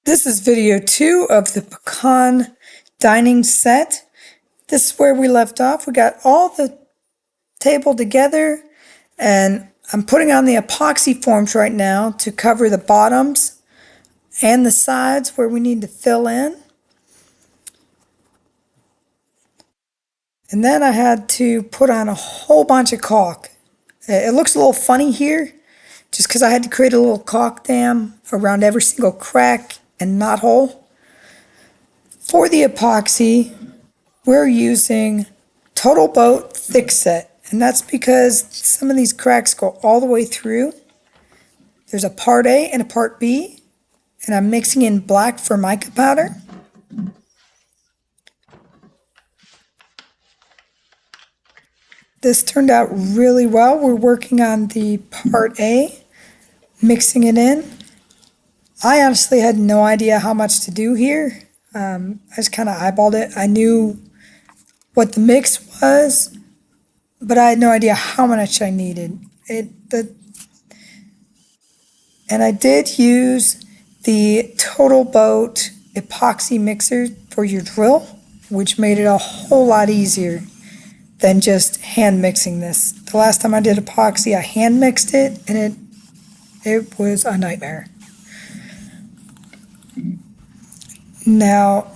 This is video 2 of the pecan dining set. This is where we left off. We got all the table together and I'm putting on the epoxy forms right now to cover the bottoms and the sides where we need to fill in. And then I had to put on a whole bunch of caulk. It looks a little funny here just because I had to create a little caulk dam around every single crack and knot hole. For the epoxy, we're using Total Boat Thickset, and that's because some of these cracks go all the way through. There's a part A and a part B, and I'm mixing in black for mica powder. This turned out really well. We're working on the part A, mixing it in. I honestly had no idea how much to do here. I just kind of eyeballed it. I knew what the mix was, but I had no idea how much I needed. And I did use the Total Boat epoxy mixer for your drill, which made it a whole lot easier than just hand mixing this. The last time I did epoxy, I hand mixed it, and it was a nightmare. Now,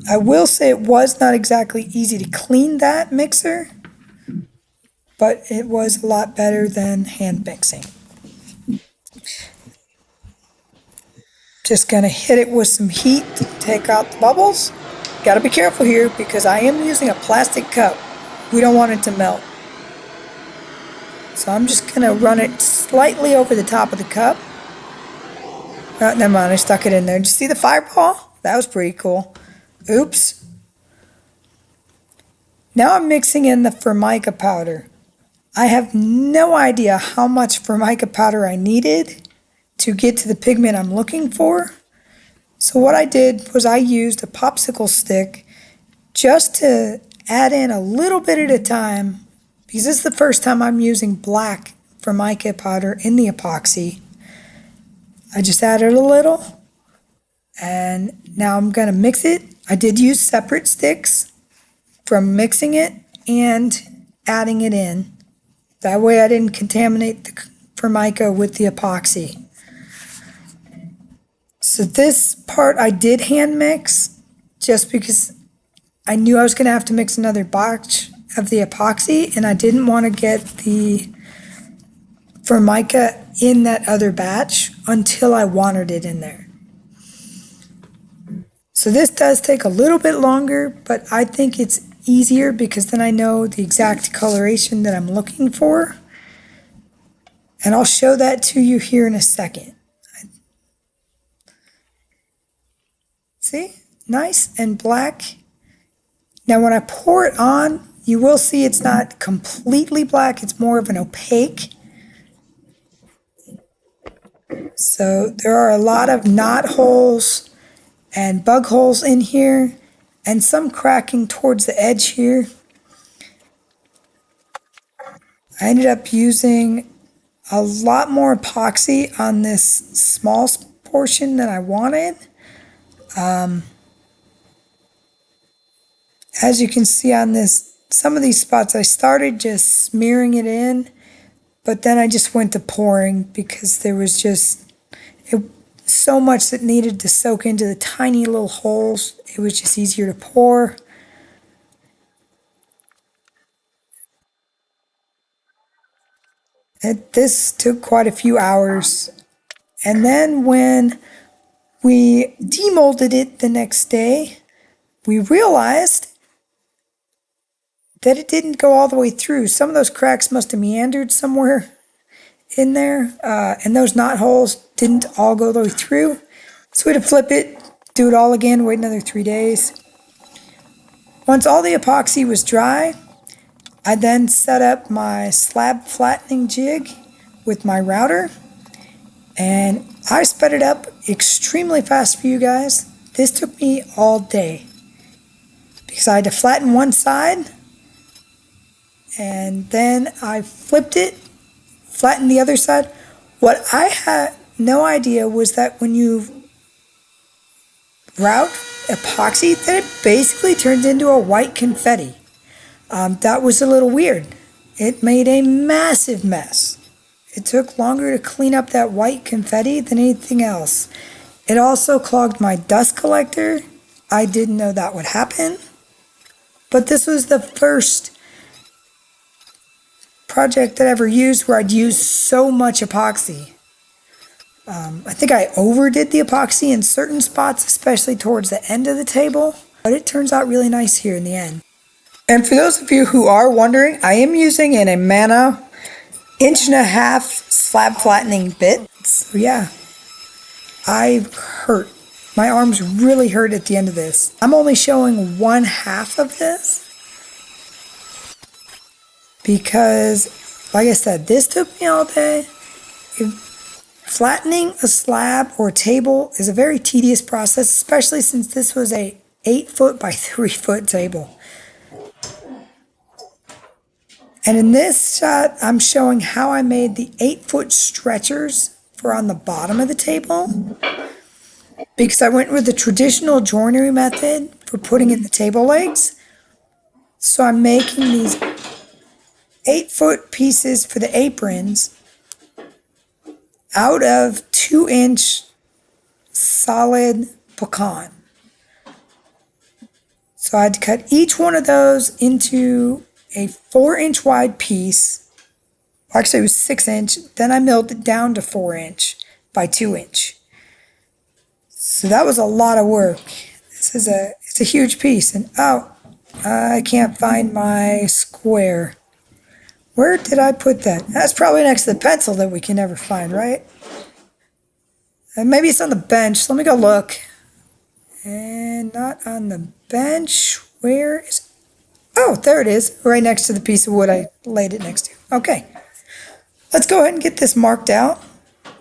I will say it was not exactly easy to clean that mixer, but it was a lot better than hand mixing. Just gonna hit it with some heat to take out the bubbles. Gotta be careful here because I am using a plastic cup. We don't want it to melt. So I'm just gonna run it slightly over the top of the cup. Oh, never mind, I stuck it in there. Did you see the fireball? That was pretty cool. Oops. Now I'm mixing in the Formica powder. I have no idea how much Formica powder I needed to get to the pigment I'm looking for. So what I did was I used a popsicle stick just to add in a little bit at a time, because this is the first time I'm using black Formica powder in the epoxy. I just added a little, and now I'm going to mix it. I did use separate sticks from mixing it and adding it in. That way I didn't contaminate the Formica with the epoxy. So this part I did hand mix just because I knew I was going to have to mix another batch of the epoxy, and I didn't want to get the Formica in that other batch until I wanted it in there. So this does take a little bit longer, but I think it's easier because then I know the exact coloration that I'm looking for. And I'll show that to you here in a second. See? Nice and black. Now when I pour it on, you will see it's not completely black, it's more of an opaque. So there are a lot of knot holes and bug holes in here, and some cracking towards the edge here. I ended up using a lot more epoxy on this small portion than I wanted. As you can see on this, some of these spots I started just smearing it in, but then I just went to pouring because there was just so much that needed to soak into the tiny little holes. It was just easier to pour. This took quite a few hours. And then when we demolded it the next day, we realized that it didn't go all the way through. Some of those cracks must have meandered somewhere in there, and those knot holes didn't all go the way through. So we had to flip it, do it all again, wait another 3 days. Once all the epoxy was dry, I then set up my slab flattening jig with my router, and I sped it up extremely fast for you guys. This took me all day because I had to flatten one side, and then I flipped it, flattened the other side. What I had no idea was that when you route epoxy that it basically turns into a white confetti. That was a little weird. It made a massive mess. It took longer to clean up that white confetti than anything else. It also clogged my dust collector. I didn't know that would happen. But this was the first project that I ever used where I'd used so much epoxy. I think I overdid the epoxy in certain spots, especially towards the end of the table, but it turns out really nice here in the end. And for those of you who are wondering, I am using an Amana 1.5" slab flattening bit. So yeah, I hurt. My arms really hurt at the end of this. I'm only showing 1/2 of this because, like I said, this took me all day. Flattening a slab or table is a very tedious process, especially since this was a 8-foot by 3-foot table. And in this shot, I'm showing how I made the 8-foot stretchers for on the bottom of the table, because I went with the traditional joinery method for putting in the table legs. So I'm making these 8-foot pieces for the aprons out of 2-inch solid pecan. So I had to cut each one of those into a 4-inch wide piece. Actually, it was 6-inch. Then I milled it down to 4-inch by 2-inch. So that was a lot of work. It's a huge piece. And I can't find my square. Where did I put that? That's probably next to the pencil that we can never find, right? And maybe it's on the bench. Let me go look. And not on the bench. Where is it? Oh, there it is, right next to the piece of wood I laid it next to. Okay, let's go ahead and get this marked out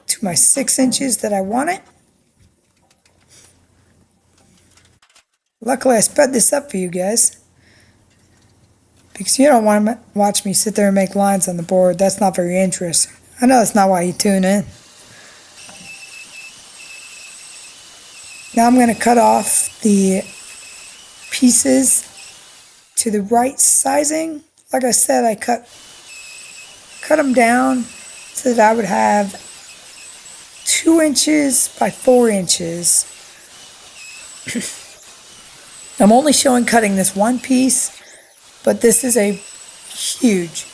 to my 6 inches that I want it. Luckily, I sped this up for you guys, because you don't want to watch me sit there and make lines on the board. That's not very interesting. I know that's not why you tune in. Now I'm going to cut off the pieces to the right sizing. Like I said, I cut them down so that I would have 2 inches by 4 inches. I'm only showing cutting this one piece, but this is a huge,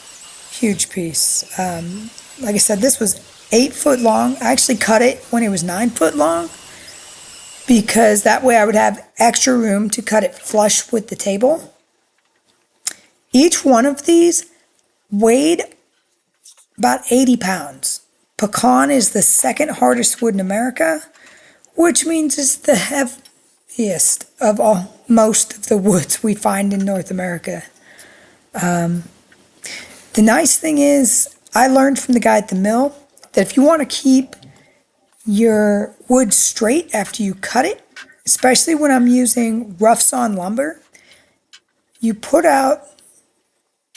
huge piece. Like I said, this was 8 foot long. I actually cut it when it was 9 foot long, because that way I would have extra room to cut it flush with the table. Each one of these weighed about 80 pounds. Pecan is the second hardest wood in America, which means it's the heaviest of most of the woods we find in North America. The nice thing is, I learned from the guy at the mill that if you want to keep your wood straight after you cut it, especially when I'm using rough sawn lumber, you put out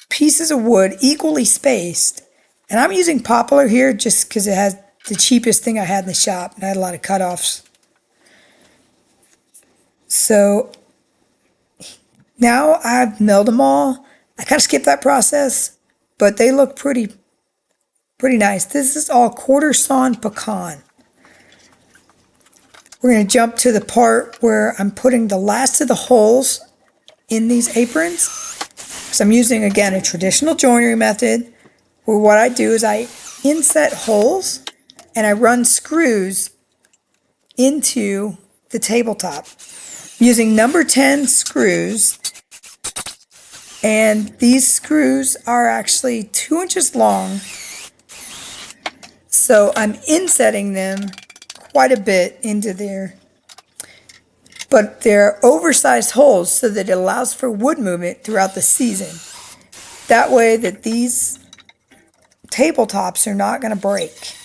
pieces of wood equally spaced. And I'm using poplar here just because it has the cheapest thing I had in the shop, and I had a lot of cutoffs. So now I've milled them all. I kind of skipped that process, but they look pretty nice. This is all quarter sawn pecan. We're going to jump to the part where I'm putting the last of the holes in these aprons. So I'm using, again, a traditional joinery method, where what I do is I inset holes and I run screws into the tabletop. I'm using number 10 screws, and these screws are actually 2 inches long. So I'm insetting them quite a bit into there, but they're oversized holes so that it allows for wood movement throughout the season. That way that these tabletops are not going to break.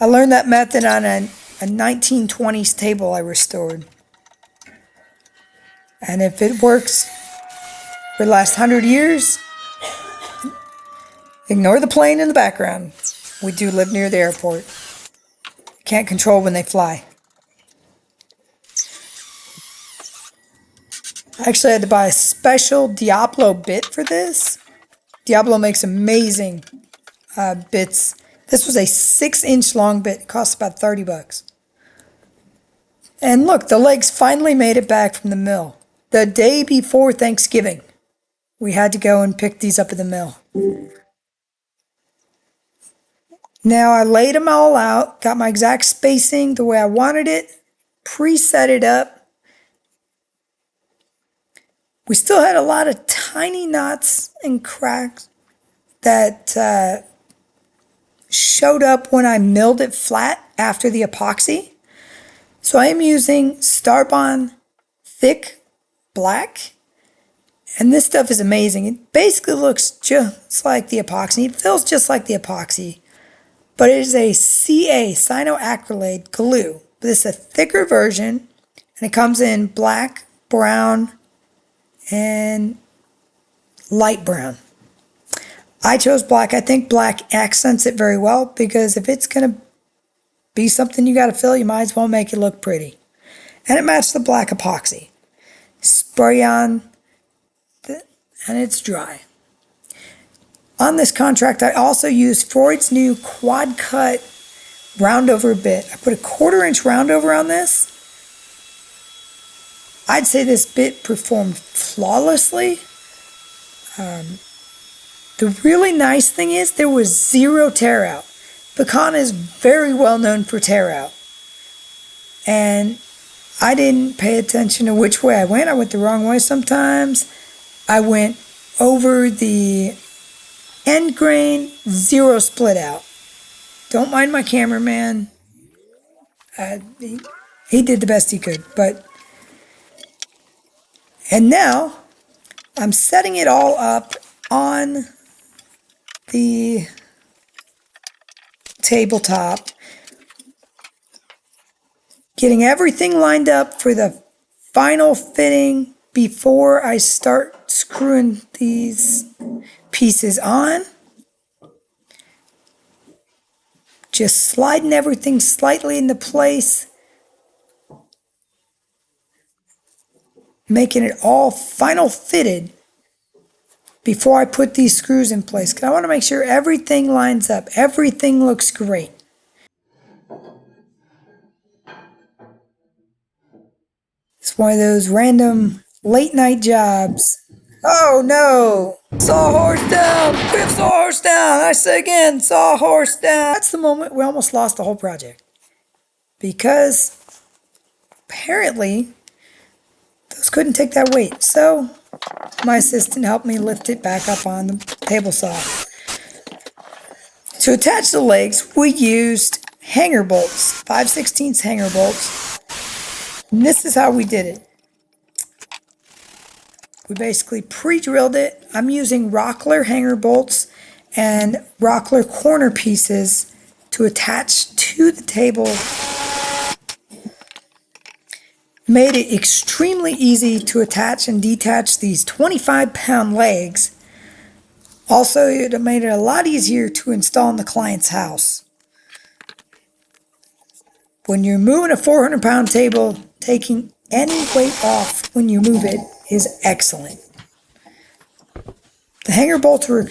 I learned that method on a 1920s table I restored. And if it works for the last 100 years, ignore the plane in the background. We do live near the airport. Can't control when they fly. I actually had to buy a special Diablo bit for this. Diablo makes amazing bits. This was a 6-inch long bit. It cost about 30 bucks. And look, the legs finally made it back from the mill. The day before Thanksgiving, we had to go and pick these up at the mill. Now I laid them all out, got my exact spacing the way I wanted it, preset it up. We still had a lot of tiny knots and cracks that showed up when I milled it flat after the epoxy. So I am using Starbond thick black, and this stuff is amazing. It basically looks just like the epoxy. It feels just like the epoxy, but it is a CA, cyanoacrylate glue. But it's a thicker version, and it comes in black, brown, and light brown. I chose black. I think black accents it very well, because if it's going to be something you got to fill, you might as well make it look pretty. And it matched the black epoxy. Spray on, and it's dry. On this contract, I also used Freud's new quad cut roundover bit. I put a 1/4 inch roundover on this. I'd say this bit performed flawlessly. The really nice thing is there was 0 tear out. Pecan is very well known for tear out. And I didn't pay attention to which way I went. I went the wrong way sometimes. I went over the end grain, 0 split out. Don't mind my cameraman. He did the best he could. And now I'm setting it all up on the tabletop, getting everything lined up for the final fitting before I start screwing these pieces on. Just sliding everything slightly into place, making it all final fitted before I put these screws in place, because I want to make sure everything lines up, everything looks great. It's one of those random late night jobs. Oh no! Sawhorse down! Fifth sawhorse down! I say again, sawhorse down! That's the moment we almost lost the whole project, because apparently those couldn't take that weight. So my assistant helped me lift it back up on the table saw. To attach the legs, we used hanger bolts, 5/16 hanger bolts. And this is how we did it. We basically pre-drilled it. I'm using Rockler hanger bolts and Rockler corner pieces to attach to the table. Made it extremely easy to attach and detach these 25-pound legs. Also, it made it a lot easier to install in the client's house. When you're moving a 400-pound table, taking any weight off when you move it is excellent. The hanger bolts were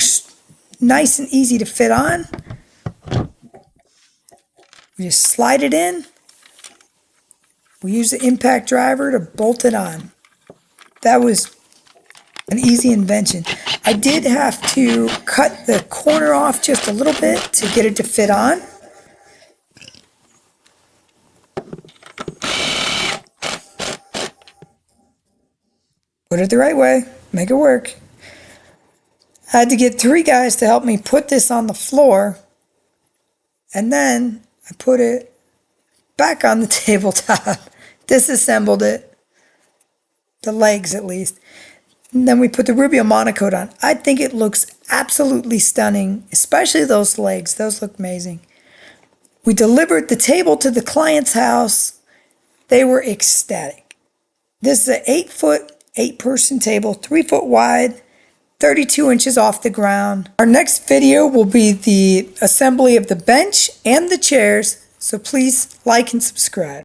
nice and easy to fit on. You just slide it in. We use the impact driver to bolt it on. That was an easy invention. I did have to cut the corner off just a little bit to get it to fit on. Put it the right way, make it work. I had to get 3 guys to help me put this on the floor, and then I put it back on the tabletop, disassembled it, the legs at least, and then we put the Rubio monocoat on. I think it looks absolutely stunning, especially those legs. Those look amazing. We delivered the table to the client's house. They were ecstatic. This is an 8-foot, 8-person table, 3 foot wide, 32 inches off the ground. Our next video will be the assembly of the bench and the chairs, so please like and subscribe.